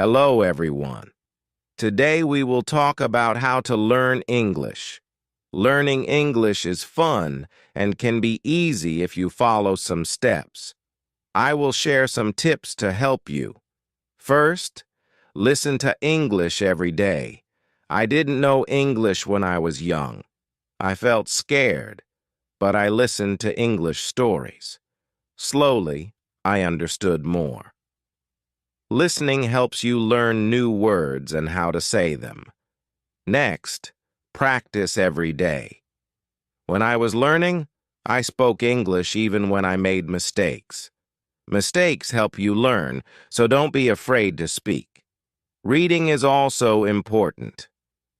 Hello, everyone. Today we will talk about how to learn English. Learning English is fun and can be easy if you follow some steps. I will share some tips to help you. First, listen to English every day. I didn't know English when I was young. I felt scared, but I listened to English stories. Slowly, I understood more. Listening helps you learn new words and how to say them. Next, practice every day. When I was learning, I spoke English even when I made mistakes. Mistakes help you learn, so don't be afraid to speak. Reading is also important.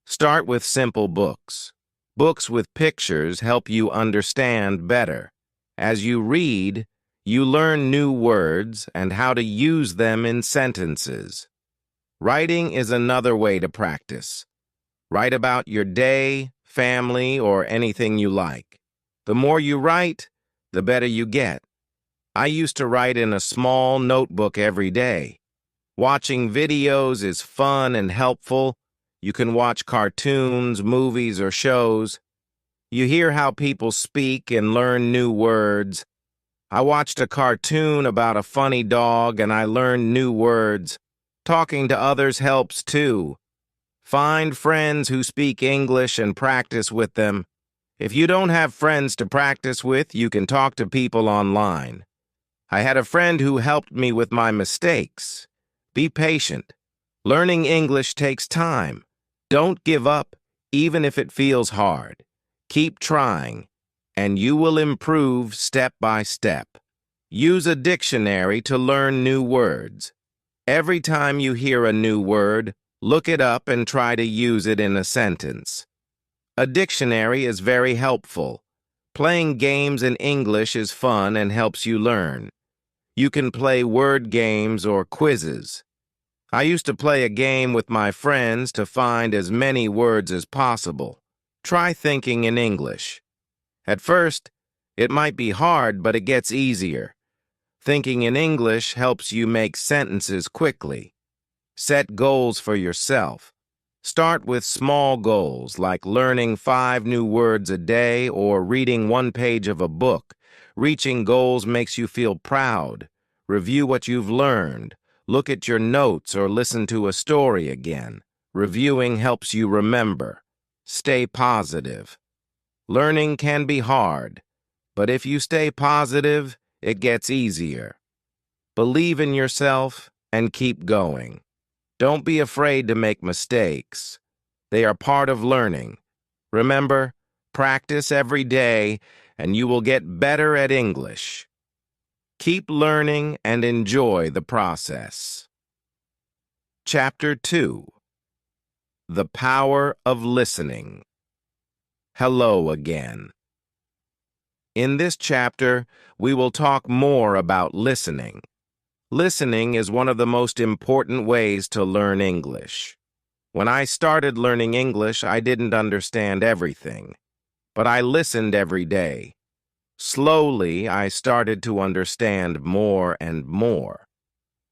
Start with simple books. Books with pictures help you understand better. As you read, you learn new words and how to use them in sentences. Writing is another way to practice. Write about your day, family, or anything you like. The more you write, the better you get. I used to write in a small notebook every day. Watching videos is fun and helpful. You can watch cartoons, movies, or shows. You hear how people speak and learn new words. I watched a cartoon about a funny dog and I learned new words. Talking to others helps too. Find friends who speak English and practice with them. If you don't have friends to practice with, you can talk to people online. I had a friend who helped me with my mistakes. Be patient. Learning English takes time. Don't give up, even if it feels hard. Keep trying, and you will improve step by step. Use a dictionary to learn new words. Every time you hear a new word, look it up and try to use it in a sentence. A dictionary is very helpful. Playing games in English is fun and helps you learn. You can play word games or quizzes. I used to play a game with my friends to find as many words as possible. Try thinking in English. At first, it might be hard, but it gets easier. Thinking in English helps you make sentences quickly. Set goals for yourself. Start with small goals like learning 5 new words a day or reading 1 page of a book. Reaching goals makes you feel proud. Review what you've learned. Look at your notes or listen to a story again. Reviewing helps you remember. Stay positive. Learning can be hard, but if you stay positive, it gets easier. Believe in yourself and keep going. Don't be afraid to make mistakes. They are part of learning. Remember, practice every day and you will get better at English. Keep learning and enjoy the process. Chapter 2. The Power of Listening. Hello again. In this chapter, we will talk more about listening. Listening is one of the most important ways to learn English. When I started learning English, I didn't understand everything, but I listened every day. Slowly, I started to understand more and more.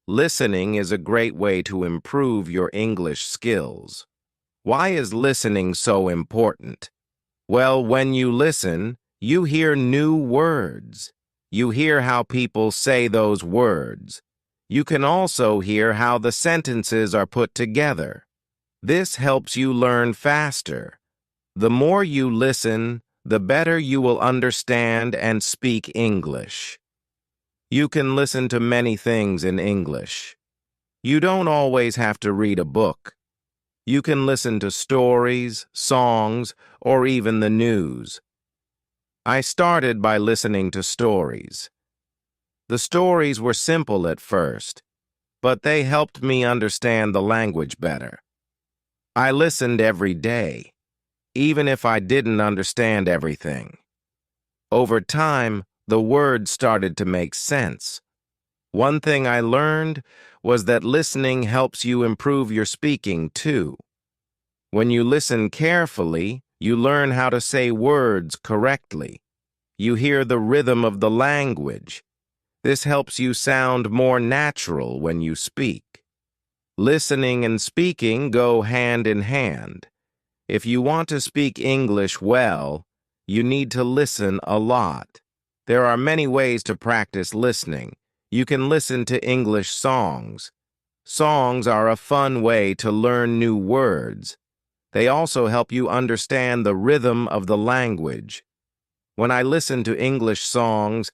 Listening is a great way to improve your English skills. Why is listening so important? Well, when you listen, you hear new words. You hear how people say those words. You can also hear how the sentences are put together. This helps you learn faster. The more you listen, the better you will understand and speak English. You can listen to many things in English. You don't always have to read a book. You can listen to stories, songs, or even the news. I started by listening to stories. The stories were simple at first, but they helped me understand the language better. I listened every day, even if I didn't understand everything. Over time, the words started to make sense. One thing I learned was that listening helps you improve your speaking too. When you listen carefully, you learn how to say words correctly. You hear the rhythm of the language. This helps you sound more natural when you speak. Listening and speaking go hand in hand. If you want to speak English well, you need to listen a lot. There are many ways to practice listening. You can listen to English songs. Songs are a fun way to learn new words. They also help you understand the rhythm of the language. When I listened to English songs,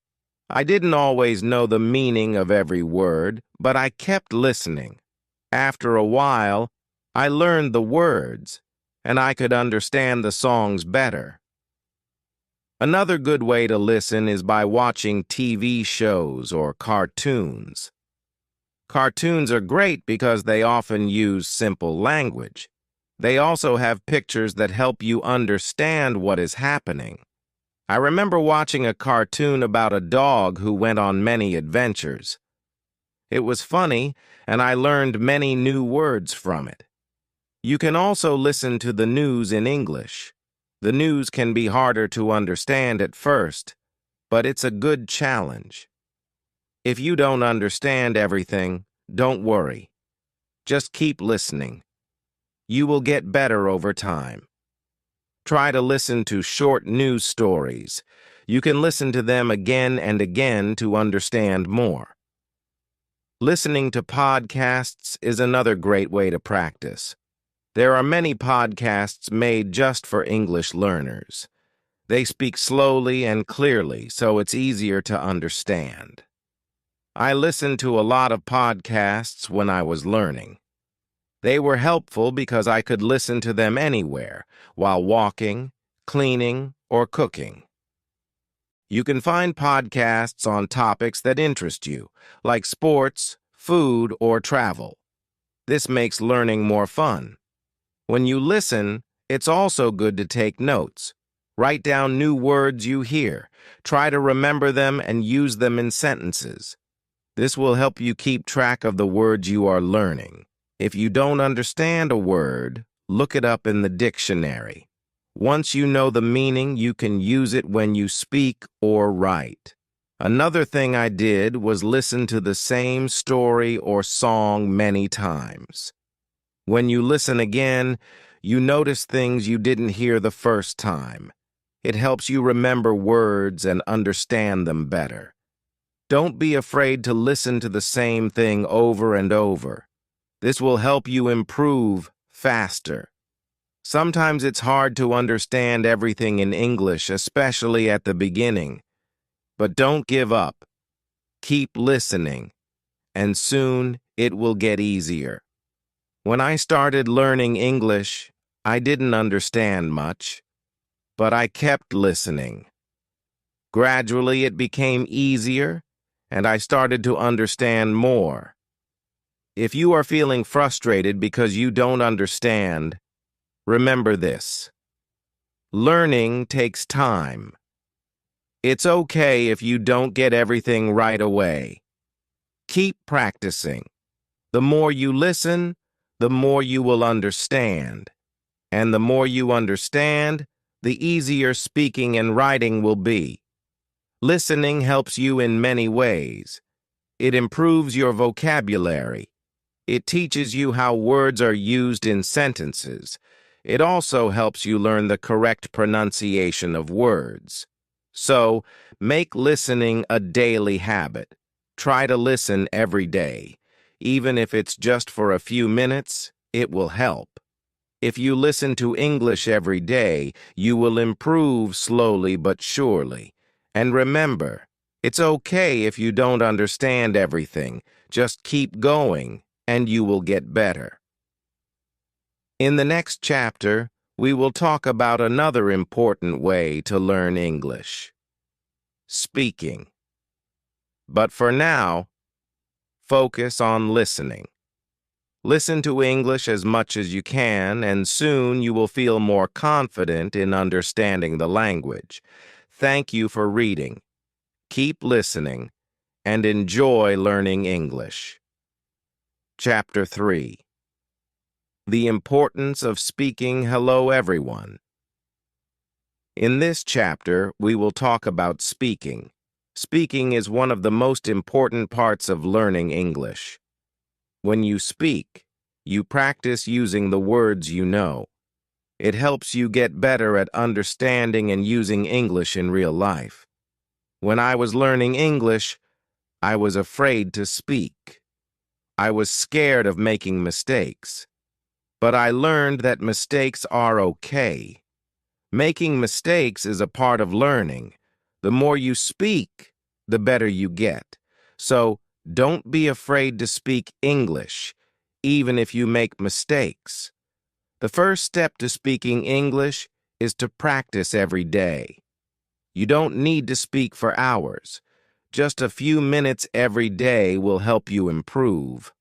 I didn't always know the meaning of every word, but I kept listening. After a while, I learned the words, and I could understand the songs better. Another good way to listen is by watching TV shows or cartoons. Cartoons are great because they often use simple language. They also have pictures that help you understand what is happening. I remember watching a cartoon about a dog who went on many adventures. It was funny, and I learned many new words from it. You can also listen to the news in English. The news can be harder to understand at first, but it's a good challenge. If you don't understand everything, don't worry. Just keep listening. You will get better over time. Try to listen to short news stories. You can listen to them again and again to understand more. Listening to podcasts is another great way to practice. There are many podcasts made just for English learners. They speak slowly and clearly, so it's easier to understand. I listened to a lot of podcasts when I was learning. They were helpful because I could listen to them anywhere, while walking, cleaning, or cooking. You can find podcasts on topics that interest you, like sports, food, or travel. This makes learning more fun. When you listen, it's also good to take notes. Write down new words you hear. Try to remember them and use them in sentences. This will help you keep track of the words you are learning. If you don't understand a word, look it up in the dictionary. Once you know the meaning, you can use it when you speak or write. Another thing I did was listen to the same story or song many times. When you listen again, you notice things you didn't hear the first time. It helps you remember words and understand them better. Don't be afraid to listen to the same thing over and over. This will help you improve faster. Sometimes it's hard to understand everything in English, especially at the beginning. But don't give up. Keep listening, and soon it will get easier. When I started learning English, I didn't understand much, but I kept listening. Gradually, it became easier, and I started to understand more. If you are feeling frustrated because you don't understand, remember this. Learning takes time. It's okay if you don't get everything right away. Keep practicing. The more you listen, the more you will understand. And the more you understand, the easier speaking and writing will be. Listening helps you in many ways. It improves your vocabulary. It teaches you how words are used in sentences. It also helps you learn the correct pronunciation of words. So, make listening a daily habit. Try to listen every day. Even if it's just for a few minutes, it will help. If you listen to English every day, you will improve slowly but surely. And remember, it's okay if you don't understand everything. Just keep going, and you will get better. In the next chapter, we will talk about another important way to learn English: speaking. But for now, focus on listening. Listen to English as much as you can, and soon you will feel more confident in understanding the language. Thank you for reading. Keep listening, and enjoy learning English. Chapter 3. The Importance of Speaking Hello Everyone. In this chapter, we will talk about speaking. Speaking is one of the most important parts of learning English. When you speak, you practice using the words you know. It helps you get better at understanding and using English in real life. When I was learning English, I was afraid to speak. I was scared of making mistakes. But I learned that mistakes are okay. Making mistakes is a part of learning. The more you speak, the better you get. So don't be afraid to speak English, even if you make mistakes. The first step to speaking English is to practice every day. You don't need to speak for hours. Just a few minutes every day will help you improve.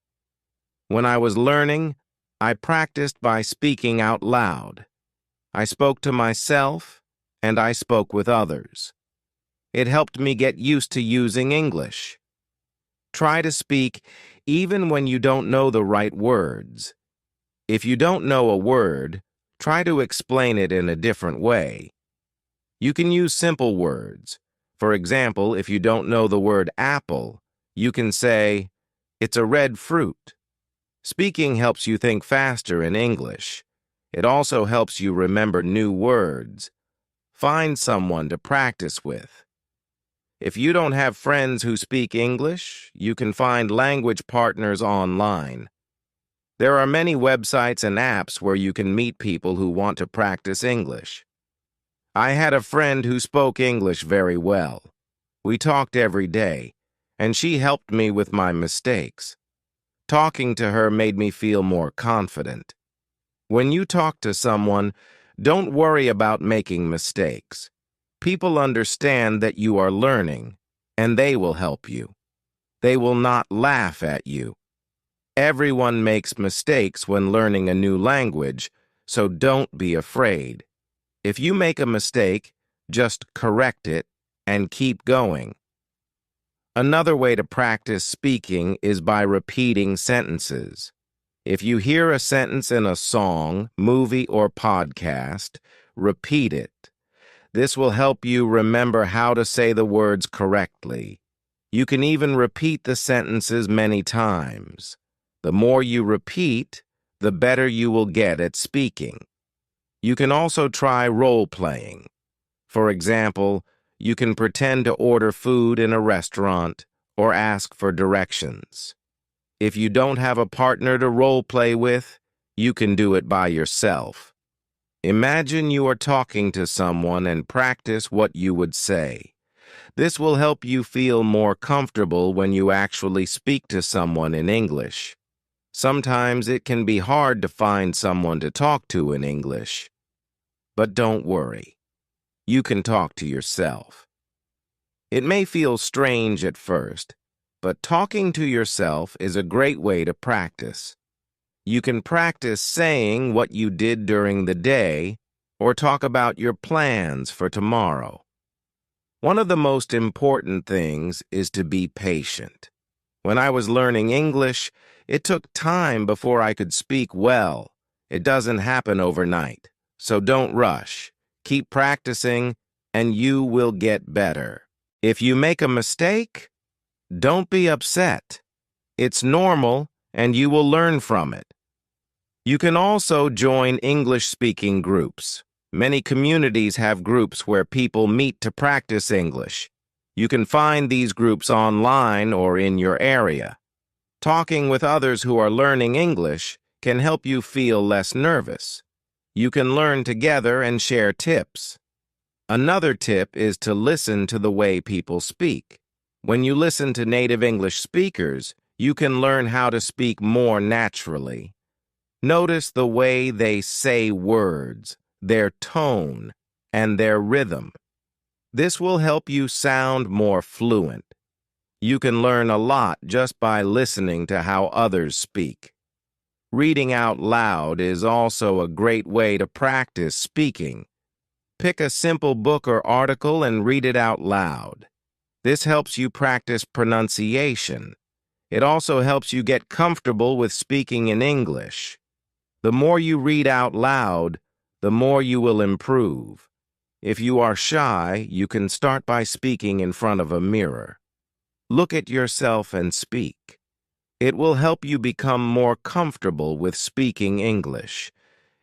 When I was learning, I practiced by speaking out loud. I spoke to myself, and I spoke with others. It helped me get used to using English. Try to speak even when you don't know the right words. If you don't know a word, try to explain it in a different way. You can use simple words. For example, if you don't know the word apple, you can say, "It's a red fruit." Speaking helps you think faster in English. It also helps you remember new words. Find someone to practice with. If you don't have friends who speak English, you can find language partners online. There are many websites and apps where you can meet people who want to practice English. I had a friend who spoke English very well. We talked every day, and she helped me with my mistakes. Talking to her made me feel more confident. When you talk to someone, don't worry about making mistakes. People understand that you are learning, and they will help you. They will not laugh at you. Everyone makes mistakes when learning a new language, so don't be afraid. If you make a mistake, just correct it and keep going. Another way to practice speaking is by repeating sentences. If you hear a sentence in a song, movie, or podcast, repeat it. This will help you remember how to say the words correctly. You can even repeat the sentences many times. The more you repeat, the better you will get at speaking. You can also try role-playing. For example, you can pretend to order food in a restaurant or ask for directions. If you don't have a partner to role-play with, you can do it by yourself. Imagine you are talking to someone and practice what you would say. This will help you feel more comfortable when you actually speak to someone in English. Sometimes it can be hard to find someone to talk to in English. But don't worry. You can talk to yourself. It may feel strange at first, but talking to yourself is a great way to practice. You can practice saying what you did during the day or talk about your plans for tomorrow. One of the most important things is to be patient. When I was learning English, it took time before I could speak well. It doesn't happen overnight, so don't rush. Keep practicing, and you will get better. If you make a mistake, don't be upset. It's normal, and you will learn from it. You can also join English-speaking groups. Many communities have groups where people meet to practice English. You can find these groups online or in your area. Talking with others who are learning English can help you feel less nervous. You can learn together and share tips. Another tip is to listen to the way people speak. When you listen to native English speakers, you can learn how to speak more naturally. Notice the way they say words, their tone, and their rhythm. This will help you sound more fluent. You can learn a lot just by listening to how others speak. Reading out loud is also a great way to practice speaking. Pick a simple book or article and read it out loud. This helps you practice pronunciation. It also helps you get comfortable with speaking in English. The more you read out loud, the more you will improve. If you are shy, you can start by speaking in front of a mirror. Look at yourself and speak. It will help you become more comfortable with speaking English.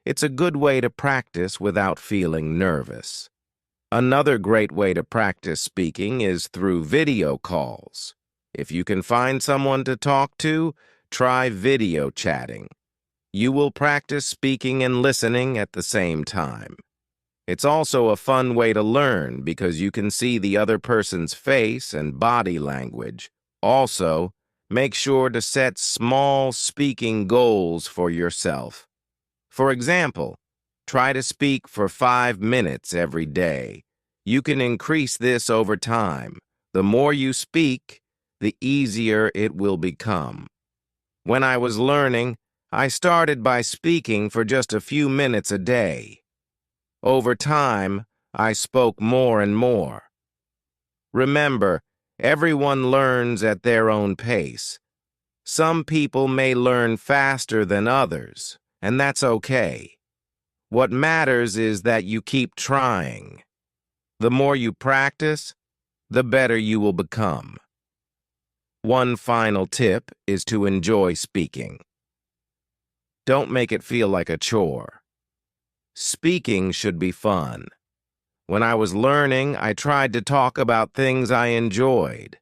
It's a good way to practice without feeling nervous. Another great way to practice speaking is through video calls. If you can find someone to talk to, try video chatting. You will practice speaking and listening at the same time. It's also a fun way to learn because you can see the other person's face and body language. Also, make sure to set small speaking goals for yourself. For example, try to speak for 5 minutes every day. You can increase this over time. The more you speak, the easier it will become. When I was learning, I started by speaking for just a few minutes a day. Over time, I spoke more and more. Remember, everyone learns at their own pace. Some people may learn faster than others, and that's okay. What matters is that you keep trying. The more you practice, the better you will become. One final tip is to enjoy speaking. Don't make it feel like a chore. Speaking should be fun. When I was learning, I tried to talk about things I enjoyed.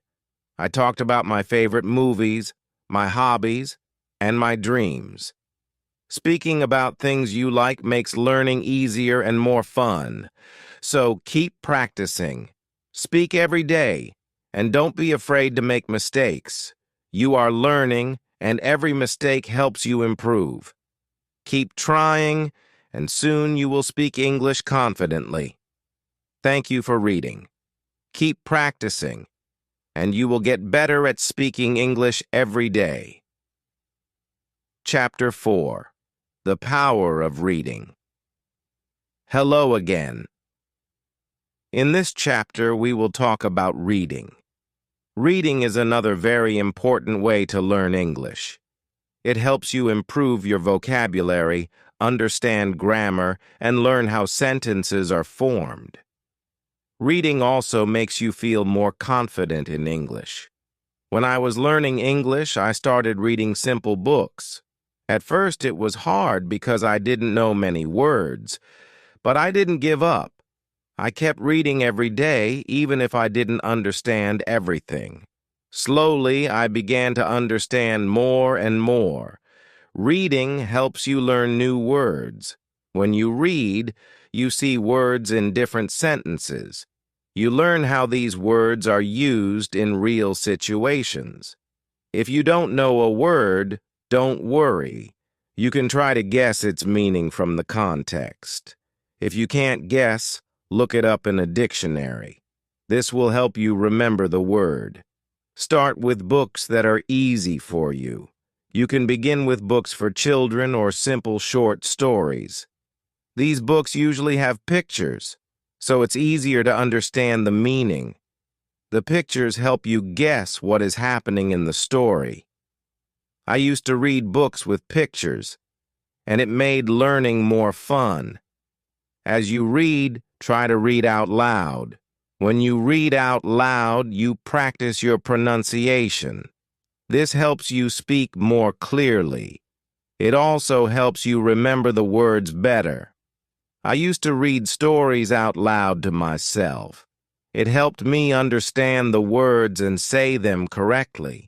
I talked about my favorite movies, my hobbies, and my dreams. Speaking about things you like makes learning easier and more fun. So keep practicing. Speak every day, and don't be afraid to make mistakes. You are learning, and every mistake helps you improve. Keep trying, and soon you will speak English confidently. Thank you for reading. Keep practicing, and you will get better at speaking English every day. Chapter 4. The Power of Reading. Hello again. In this chapter, we will talk about reading. Reading is another very important way to learn English. It helps you improve your vocabulary, understand grammar, and learn how sentences are formed. Reading also makes you feel more confident in English. When I was learning English, I started reading simple books. At first, it was hard because I didn't know many words, but I didn't give up. I kept reading every day, even if I didn't understand everything. Slowly, I began to understand more and more. Reading helps you learn new words. When you read, you see words in different sentences. You learn how these words are used in real situations. If you don't know a word, don't worry. You can try to guess its meaning from the context. If you can't guess, look it up in a dictionary. This will help you remember the word. Start with books that are easy for you. You can begin with books for children or simple short stories. These books usually have pictures, so it's easier to understand the meaning. The pictures help you guess what is happening in the story. I used to read books with pictures, and it made learning more fun. As you read, try to read out loud. When you read out loud, you practice your pronunciation. This helps you speak more clearly. It also helps you remember the words better. I used to read stories out loud to myself. It helped me understand the words and say them correctly.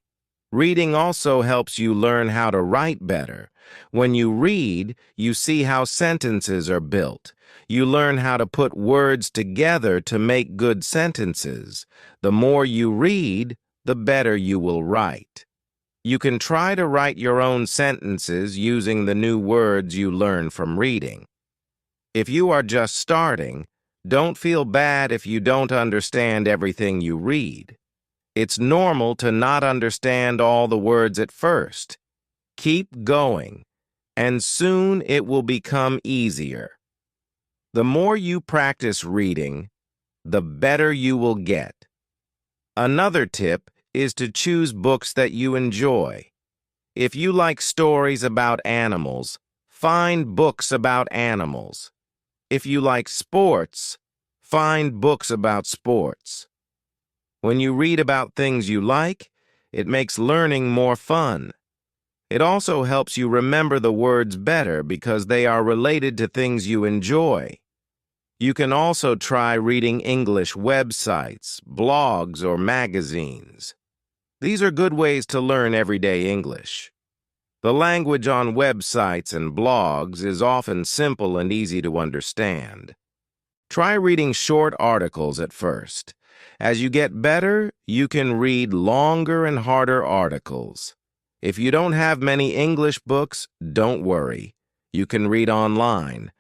Reading also helps you learn how to write better. When you read, you see how sentences are built. You learn how to put words together to make good sentences. The more you read, the better you will write. You can try to write your own sentences using the new words you learn from reading. If you are just starting, don't feel bad if you don't understand everything you read. It's normal to not understand all the words at first. Keep going, and soon it will become easier. The more you practice reading, the better you will get. Another tip is to choose books that you enjoy. If you like stories about animals, find books about animals. If you like sports, find books about sports. When you read about things you like, it makes learning more fun. It also helps you remember the words better because they are related to things you enjoy. You can also try reading English websites, blogs, or magazines. These are good ways to learn everyday English. The language on websites and blogs is often simple and easy to understand. Try reading short articles at first. As you get better, you can read longer and harder articles. If you don't have many English books, don't worry. You can read online.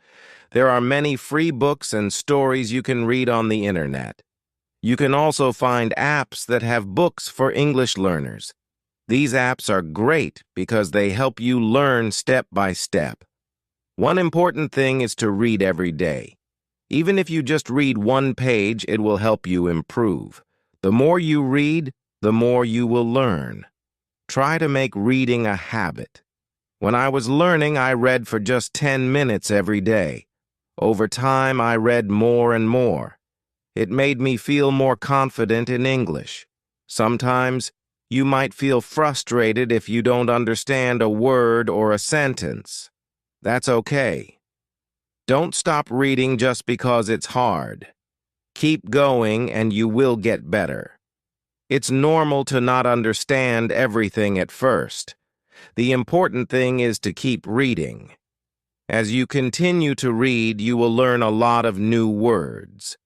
There are many free books and stories you can read on the internet. You can also find apps that have books for English learners. These apps are great because they help you learn step by step. One important thing is to read every day. Even if you just read one page, it will help you improve. The more you read, the more you will learn. Try to make reading a habit. When I was learning, I read for just 10 minutes every day. Over time, I read more and more. It made me feel more confident in English. Sometimes, you might feel frustrated if you don't understand a word or a sentence. That's okay. Don't stop reading just because it's hard. Keep going and you will get better. It's normal to not understand everything at first. The important thing is to keep reading. As you continue to read, you will learn a lot of new words.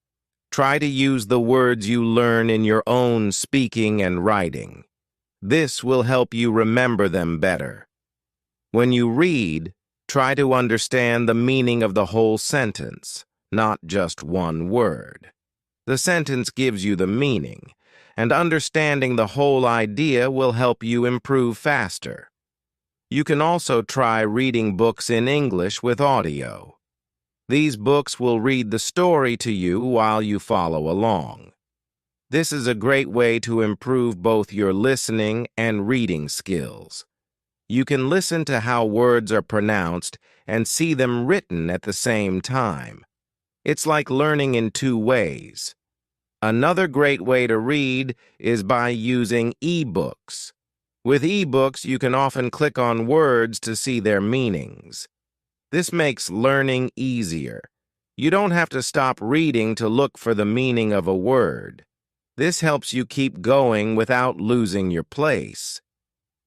Try to use the words you learn in your own speaking and writing. This will help you remember them better. When you read, try to understand the meaning of the whole sentence, not just one word. The sentence gives you the meaning, and understanding the whole idea will help you improve faster. You can also try reading books in English with audio. These books will read the story to you while you follow along. This is a great way to improve both your listening and reading skills. You can listen to how words are pronounced and see them written at the same time. It's like learning in two ways. Another great way to read is by using e-books. With e-books, you can often click on words to see their meanings. This makes learning easier. You don't have to stop reading to look for the meaning of a word. This helps you keep going without losing your place.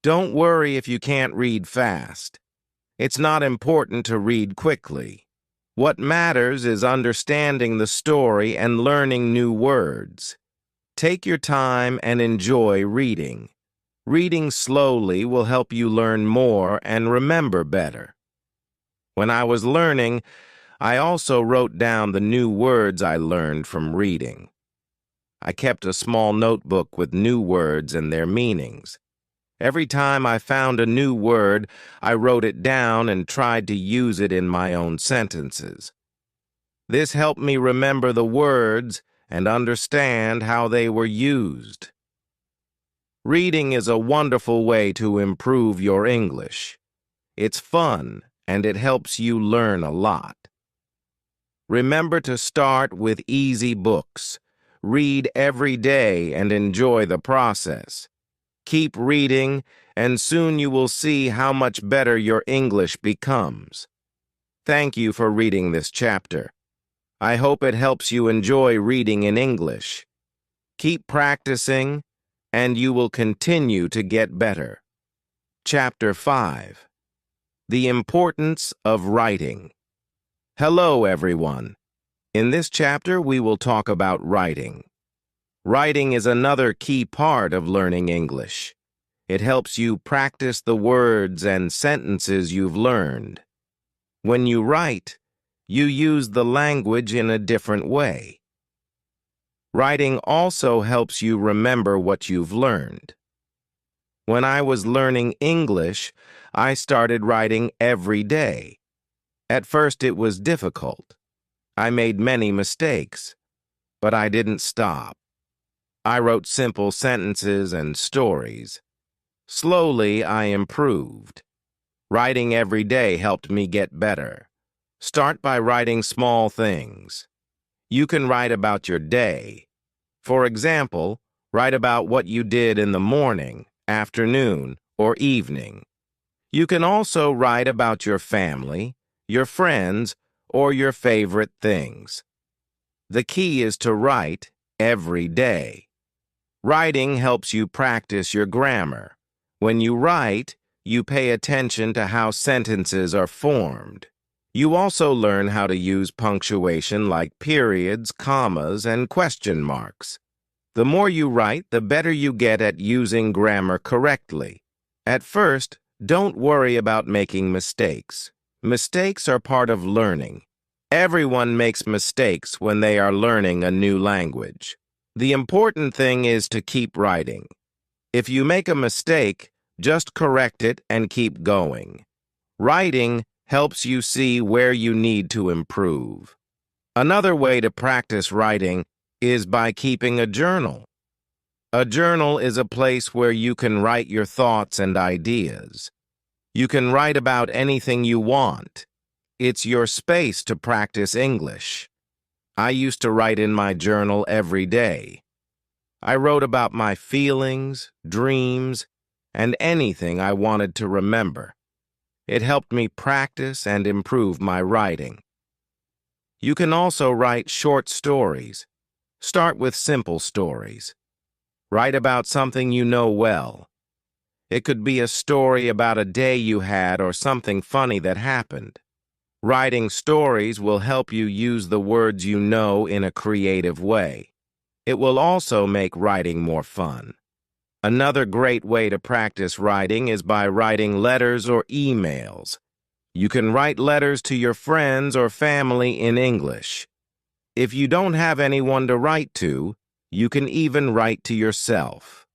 Don't worry if you can't read fast. It's not important to read quickly. What matters is understanding the story and learning new words. Take your time and enjoy reading. Reading slowly will help you learn more and remember better. When I was learning, I also wrote down the new words I learned from reading. I kept a small notebook with new words and their meanings. Every time I found a new word, I wrote it down and tried to use it in my own sentences. This helped me remember the words and understand how they were used. Reading is a wonderful way to improve your English. It's fun and it helps you learn a lot. Remember to start with easy books. Read every day and enjoy the process. Keep reading, and soon you will see how much better your English becomes. Thank you for reading this chapter. I hope it helps you enjoy reading in English. Keep practicing, and you will continue to get better. Chapter 5. The Importance of Writing. Hello, everyone. In this chapter, we will talk about writing. Writing is another key part of learning English. It helps you practice the words and sentences you've learned. When you write, you use the language in a different way. Writing also helps you remember what you've learned. When I was learning English, I started writing every day. At first, it was difficult. I made many mistakes, but I didn't stop. I wrote simple sentences and stories. Slowly, I improved. Writing every day helped me get better. Start by writing small things. You can write about your day. For example, write about what you did in the morning, afternoon, or evening. You can also write about your family, your friends, or your favorite things. The key is to write every day. Writing helps you practice your grammar. When you write, you pay attention to how sentences are formed. You also learn how to use punctuation like periods, commas, and question marks. The more you write, the better you get at using grammar correctly. At first, don't worry about making mistakes. Mistakes are part of learning. Everyone makes mistakes when they are learning a new language. The important thing is to keep writing. If you make a mistake, just correct it and keep going. Writing helps you see where you need to improve. Another way to practice writing is by keeping a journal. A journal is a place where you can write your thoughts and ideas. You can write about anything you want. It's your space to practice English. I used to write in my journal every day. I wrote about my feelings, dreams, and anything I wanted to remember. It helped me practice and improve my writing. You can also write short stories. Start with simple stories. Write about something you know well. It could be a story about a day you had or something funny that happened. Writing stories will help you use the words you know in a creative way. It will also make writing more fun. Another great way to practice writing is by writing letters or emails. You can write letters to your friends or family in English. If you don't have anyone to write to, you can even write to yourself.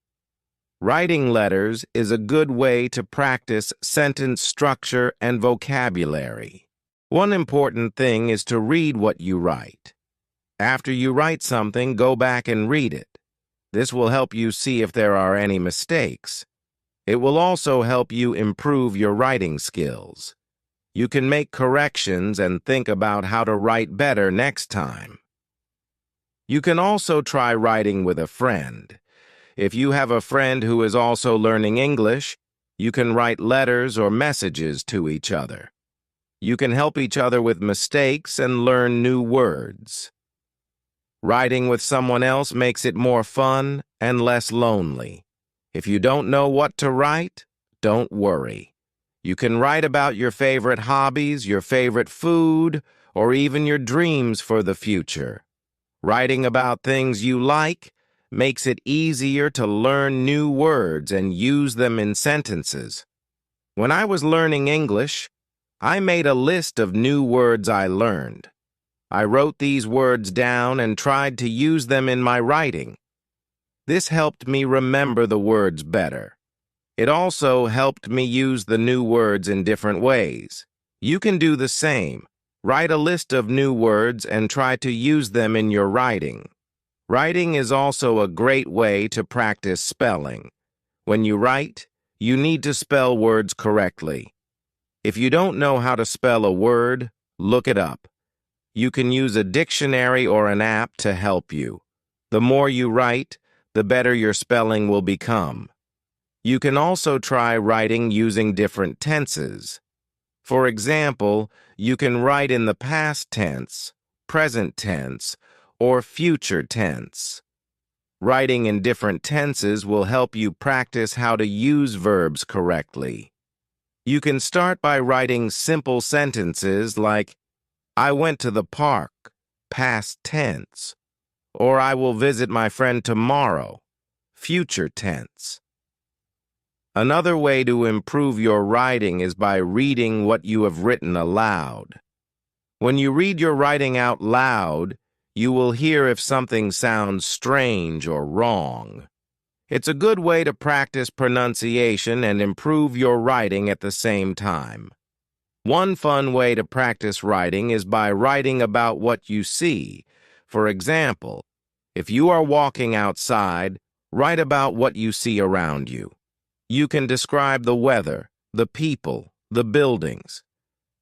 Writing letters is a good way to practice sentence structure and vocabulary. One important thing is to read what you write. After you write something, go back and read it. This will help you see if there are any mistakes. It will also help you improve your writing skills. You can make corrections and think about how to write better next time. You can also try writing with a friend. If you have a friend who is also learning English, you can write letters or messages to each other. You can help each other with mistakes and learn new words. Writing with someone else makes it more fun and less lonely. If you don't know what to write, don't worry. You can write about your favorite hobbies, your favorite food, or even your dreams for the future. Writing about things you like makes it easier to learn new words and use them in sentences. When I was learning English, I made a list of new words I learned. I wrote these words down and tried to use them in my writing. This helped me remember the words better. It also helped me use the new words in different ways. You can do the same. Write a list of new words and try to use them in your writing. Writing is also a great way to practice spelling. When you write, you need to spell words correctly. If you don't know how to spell a word, look it up. You can use a dictionary or an app to help you. The more you write, the better your spelling will become. You can also try writing using different tenses. For example, you can write in the past tense, present tense, or future tense. Writing in different tenses will help you practice how to use verbs correctly. You can start by writing simple sentences like, I went to the park, past tense, or I will visit my friend tomorrow, future tense. Another way to improve your writing is by reading what you have written aloud. When you read your writing out loud, you will hear if something sounds strange or wrong. It's a good way to practice pronunciation and improve your writing at the same time. One fun way to practice writing is by writing about what you see. For example, if you are walking outside, write about what you see around you. You can describe the weather, the people, the buildings,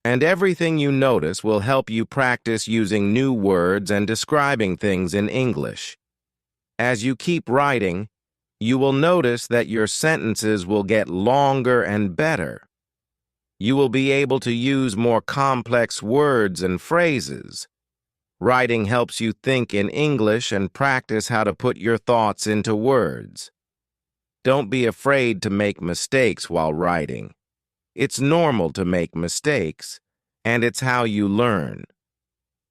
and everything you notice will help you practice using new words and describing things in English. As you keep writing, you will notice that your sentences will get longer and better. You will be able to use more complex words and phrases. Writing helps you think in English and practice how to put your thoughts into words. Don't be afraid to make mistakes while writing. It's normal to make mistakes, and it's how you learn.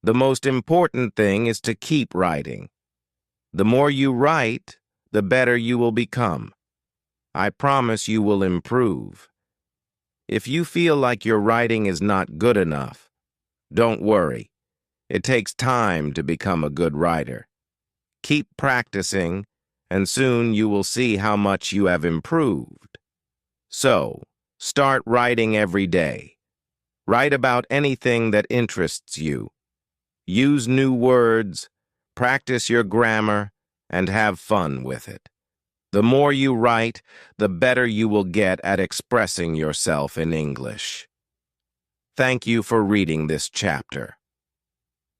The most important thing is to keep writing. The more you write, the better you will become. I promise you will improve. If you feel like your writing is not good enough, don't worry. It takes time to become a good writer. Keep practicing, and soon you will see how much you have improved. So, start writing every day. Write about anything that interests you. Use new words, practice your grammar, and have fun with it. The more you write, the better you will get at expressing yourself in English. Thank you for reading this chapter.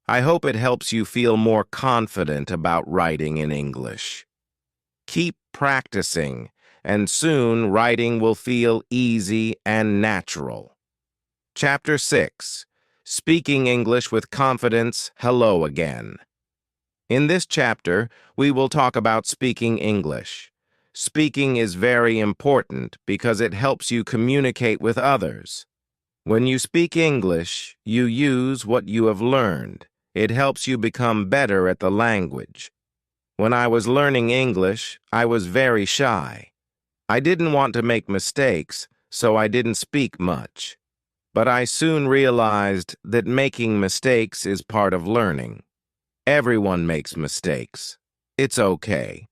I hope it helps you feel more confident about writing in English. Keep practicing, and soon writing will feel easy and natural. Chapter 6. Speaking English with Confidence, Hello Again. In this chapter, we will talk about speaking English. Speaking is very important because it helps you communicate with others. When you speak English, you use what you have learned. It helps you become better at the language. When I was learning English, I was very shy. I didn't want to make mistakes, so I didn't speak much. But I soon realized that making mistakes is part of learning. Everyone makes mistakes. It's okay.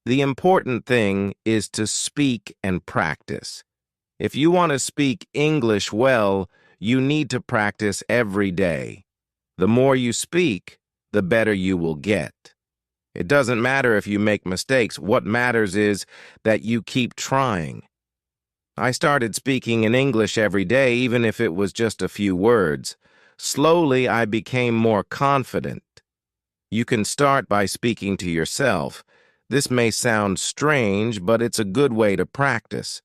The important thing is to speak and practice. If you want to speak English well, you need to practice every day. The more you speak, the better you will get. It doesn't matter if you make mistakes. What matters is that you keep trying. I started speaking in English every day, even if it was just a few words. Slowly, I became more confident. You can start by speaking to yourself. This may sound strange, but it's a good way to practice.